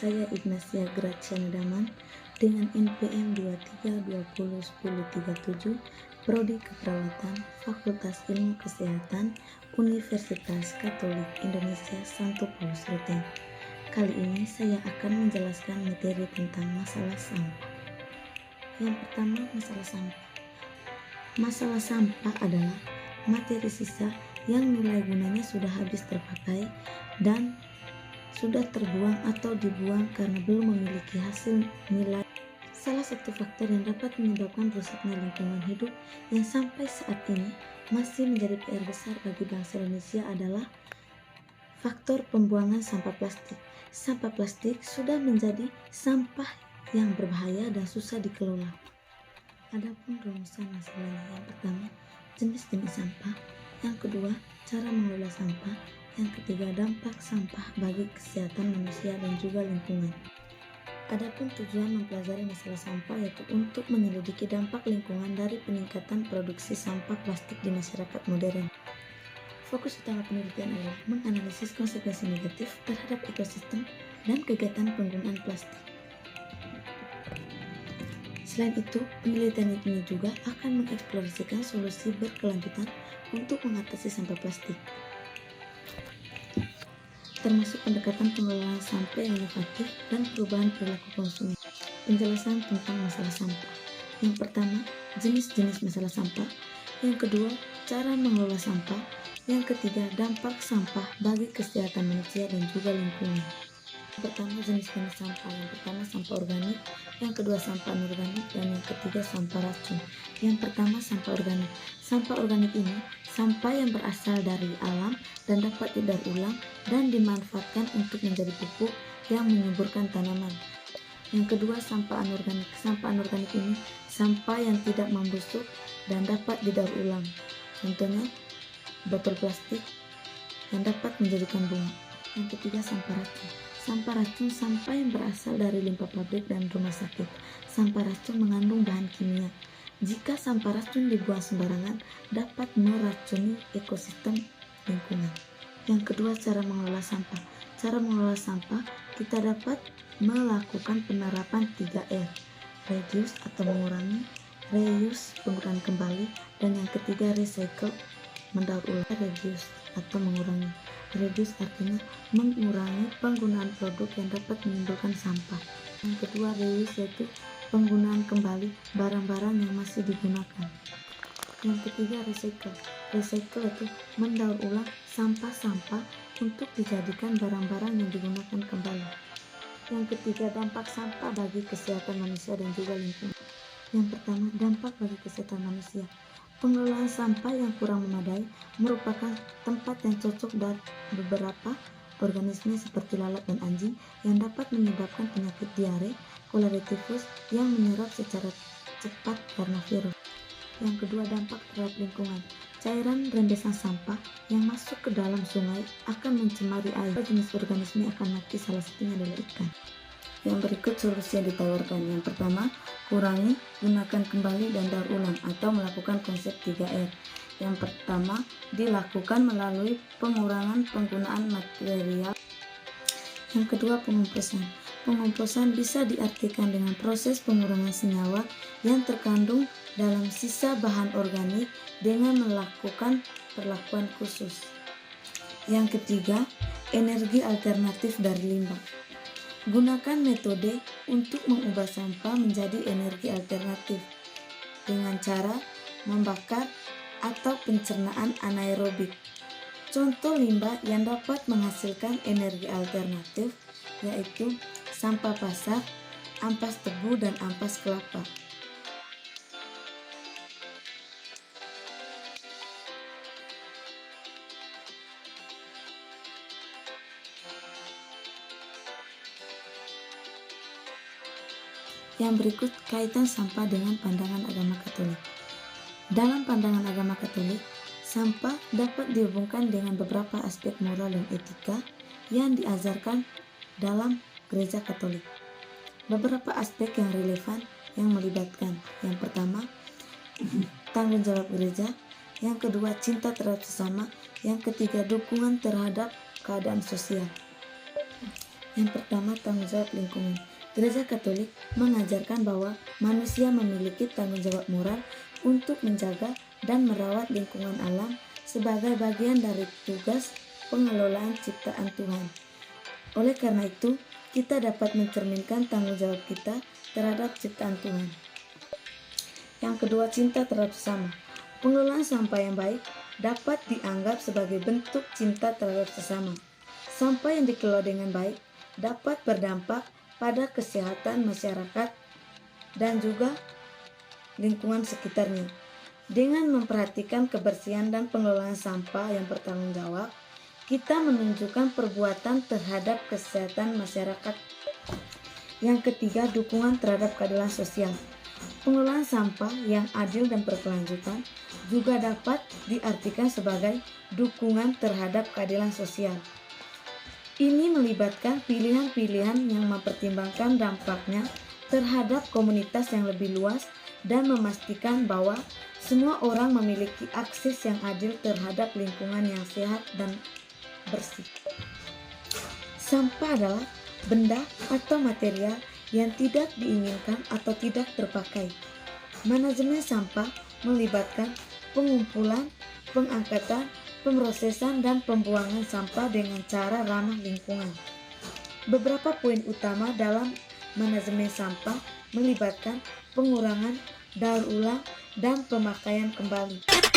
saya Ignacia Graciana Daman dengan NPM 23201037, Prodi Keperawatan, Fakultas Ilmu Kesehatan, Universitas Katolik Indonesia Santo Paulus Ruteng. Kali ini saya akan menjelaskan materi tentang masalah sampah. Yang pertama, masalah sampah. Masalah sampah adalah materi sisa yang nilai gunanya sudah habis terpakai dan sudah terbuang atau dibuang karena belum memiliki hasil nilai. Salah satu faktor yang dapat menyebabkan rusaknya lingkungan hidup yang sampai saat ini masih menjadi PR besar bagi bangsa Indonesia adalah faktor pembuangan sampah plastik. Sampah plastik sudah menjadi sampah yang berbahaya dan susah dikelola. Adapun rumusan masalahnya, yang pertama, jenis-jenis sampah, yang kedua, cara mengelola sampah, yang ketiga, dampak sampah bagi kesehatan manusia dan juga lingkungan. Adapun tujuan mempelajari masalah sampah yaitu untuk menyelidiki dampak lingkungan dari peningkatan produksi sampah plastik di masyarakat modern. Fokus utama penelitian adalah menganalisis konsekuensi negatif terhadap ekosistem dan kegiatan penggunaan plastik. Selain itu, penelitian ini juga akan mengeksplorasikan solusi berkelanjutan untuk mengatasi sampah plastik, termasuk pendekatan pengelolaan sampah yang inovatif dan perubahan perilaku konsumen. Penjelasan tentang masalah sampah. Yang pertama, jenis-jenis masalah sampah. Yang kedua, cara mengelola sampah. Yang ketiga, dampak sampah bagi kesehatan manusia dan juga lingkungan. Yang pertama, jenis-jenis sampah. Yang pertama, sampah organik. Yang kedua, sampah anorganik. Dan yang ketiga, sampah racun. Yang pertama, sampah organik. Sampah organik ini sampah yang berasal dari alam dan dapat didaur ulang dan dimanfaatkan untuk menjadi pupuk yang menyuburkan tanaman. Yang kedua, sampah anorganik. Sampah anorganik ini sampah yang tidak membusuk dan dapat didaur ulang. Contohnya, botol plastik yang dapat menjadikan bunga. Yang ketiga, sampah racun. Sampah racun sampah yang berasal dari limbah pabrik dan rumah sakit. Sampah racun mengandung bahan kimia. Jika sampah racun dibuang sembarangan, dapat meracuni ekosistem lingkungan. Yang kedua, cara mengelola sampah. Cara mengelola sampah, kita dapat melakukan penerapan 3R. Reduce atau mengurangi, reuse penggunaan kembali, dan yang ketiga recycle mendaur ulang. Reduce atau mengurangi. Reduce artinya mengurangi penggunaan produk yang dapat menimbulkan sampah. Yang kedua, reuse yaitu penggunaan kembali barang-barang yang masih digunakan. Yang ketiga, recycle. Recycle itu mendaur ulang sampah-sampah untuk dijadikan barang-barang yang digunakan kembali. Yang ketiga, dampak sampah bagi kesehatan manusia dan juga lingkungan. Yang pertama, dampak bagi kesehatan manusia. Pengelolaan sampah yang kurang memadai merupakan tempat yang cocok dari beberapa organisme seperti lalat dan anjing yang dapat menyebabkan penyakit diare, kolera tifus yang menyerap secara cepat karena virus. Yang kedua, dampak terhadap lingkungan. Cairan rembesan sampah yang masuk ke dalam sungai akan mencemari air. Jenis organisme akan mati, salah satunya adalah ikan. Yang berikut solusi yang ditawarkan. Yang pertama, kurangi, gunakan kembali, dan daur ulang atau melakukan konsep 3R. Yang pertama, dilakukan melalui pengurangan penggunaan material. Yang kedua, pengomposan. Pengomposan bisa diartikan dengan proses pengurangan senyawa yang terkandung dalam sisa bahan organik dengan melakukan perlakuan khusus. Yang ketiga, energi alternatif dari limbah. Gunakan metode untuk mengubah sampah menjadi energi alternatif dengan cara membakar atau pencernaan anaerobik. Contoh limbah yang dapat menghasilkan energi alternatif yaitu sampah pasar, ampas tebu, dan ampas kelapa. Yang berikut kaitan sampah dengan pandangan agama Katolik. Dalam pandangan agama Katolik, sampah dapat dihubungkan dengan beberapa aspek moral dan etika yang diajarkan dalam gereja Katolik. Beberapa aspek yang relevan yang melibatkan, yang pertama, tanggung jawab gereja, yang kedua, cinta terhadap sesama, yang ketiga, dukungan terhadap keadaan sosial. Yang pertama, tanggung jawab lingkungan. Gereja Katolik mengajarkan bahwa manusia memiliki tanggung jawab moral untuk menjaga dan merawat lingkungan alam sebagai bagian dari tugas pengelolaan ciptaan Tuhan. Oleh karena itu, kita dapat mencerminkan tanggung jawab kita terhadap ciptaan Tuhan. Yang kedua, cinta terhadap sesama. Pengelolaan sampah yang baik dapat dianggap sebagai bentuk cinta terhadap sesama. Sampah yang dikelola dengan baik dapat berdampak pada kesehatan masyarakat dan juga lingkungan sekitarnya. Dengan memperhatikan kebersihan dan pengelolaan sampah yang bertanggung jawab, kita menunjukkan perbuatan terhadap kesehatan masyarakat. Yang ketiga, dukungan terhadap keadilan sosial. Pengelolaan sampah yang adil dan berkelanjutan juga dapat diartikan sebagai dukungan terhadap keadilan sosial. Ini melibatkan pilihan-pilihan yang mempertimbangkan dampaknya terhadap komunitas yang lebih luas dan memastikan bahwa semua orang memiliki akses yang adil terhadap lingkungan yang sehat dan bersih. Sampah adalah benda atau material yang tidak diinginkan atau tidak terpakai. Manajemen sampah melibatkan pengumpulan, pengangkatan, pemrosesan, dan pembuangan sampah dengan cara ramah lingkungan. Beberapa poin utama dalam manajemen sampah melibatkan pengurangan, daur ulang, dan pemakaian kembali.